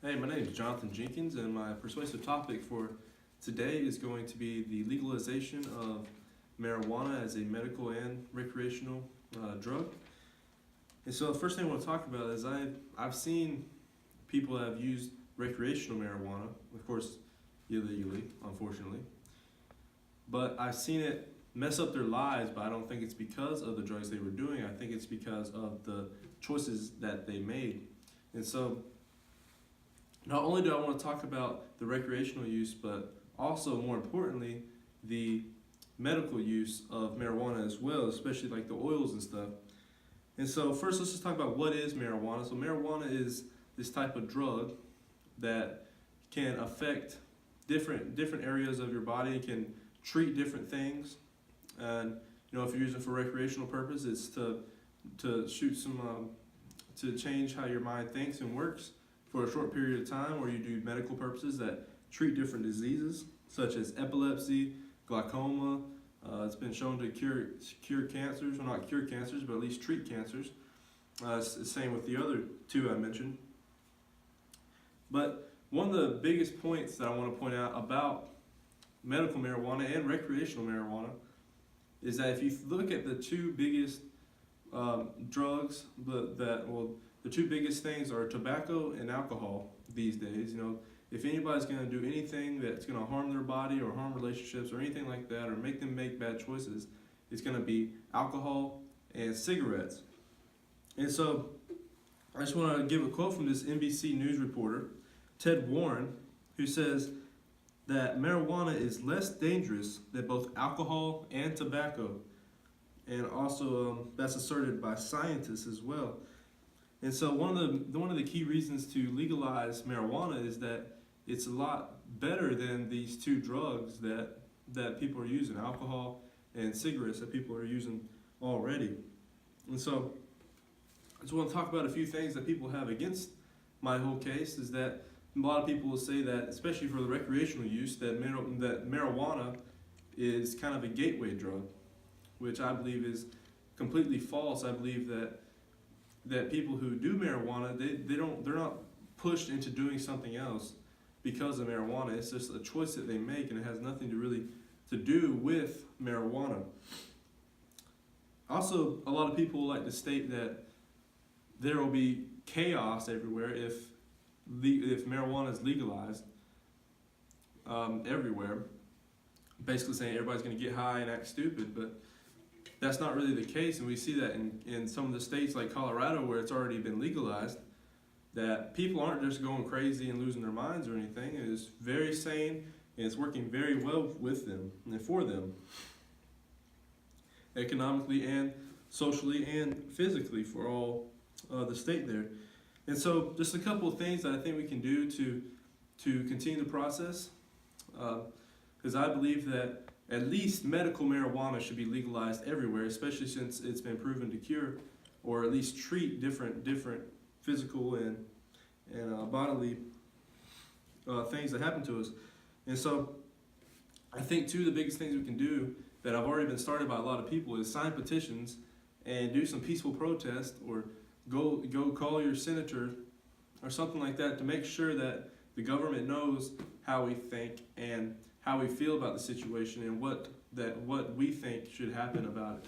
Hey, my name is Jonathan Jenkins, and my persuasive topic for today is going to be the legalization of marijuana as a medical and recreational drug. And so, the first thing I want to talk about is I've seen people that have used recreational marijuana, of course, illegally, unfortunately, but I've seen it mess up their lives. But I don't think it's because of the drugs they were doing. I think it's because of the choices that they made. And so, not only do I want to talk about the recreational use, but also more importantly, the medical use of marijuana as well, especially like the oils and stuff. And so first, let's just talk about what is marijuana. So marijuana is this type of drug that can affect different areas of your body, can treat different things. And if you're using it for recreational purpose, it's to shoot some to change how your mind thinks and works for a short period of time, or you do medical purposes that treat different diseases such as epilepsy, glaucoma. It's been shown to cure cancers, well, not cure cancers, but at least treat cancers. It's the same with the other two I mentioned. But one of the biggest points that I want to point out about medical marijuana and recreational marijuana is that if you look at the two biggest drugs, the two biggest things are tobacco and alcohol these days. If anybody's going to do anything that's going to harm their body or harm relationships or anything like that, or make them make bad choices, it's going to be alcohol and cigarettes. And so I just want to give a quote from this NBC News reporter, Ted Warren, who says that marijuana is less dangerous than both alcohol and tobacco. And also that's asserted by scientists as well. And so one of the key reasons to legalize marijuana is that it's a lot better than these two drugs that people are using, alcohol and cigarettes, that people are using already. And so I just want to talk about a few things that people have against my whole case. Is that a lot of people will say that, especially for the recreational use, that marijuana is kind of a gateway drug, which I believe is completely false. I believe that people who do marijuana, they're not pushed into doing something else because of marijuana. It's just a choice that they make, and it has nothing to do with marijuana. Also, a lot of people like to state that there will be chaos everywhere if marijuana is legalized everywhere. Basically saying everybody's going to get high and act stupid, but that's not really the case, and we see that in some of the states like Colorado, where it's already been legalized, that people aren't just going crazy and losing their minds or anything. It is very sane, and it's working very well with them and for them, economically and socially and physically for all the state there. And so just a couple of things that I think we can do to continue the process, because I believe that at least medical marijuana should be legalized everywhere, especially since it's been proven to cure or at least treat different physical and bodily things that happen to us. And so I think two of the biggest things we can do that have already been started by a lot of people is sign petitions and do some peaceful protest, or go call your senator or something like that, to make sure that the government knows how we think and how we feel about the situation, and what we think should happen about it.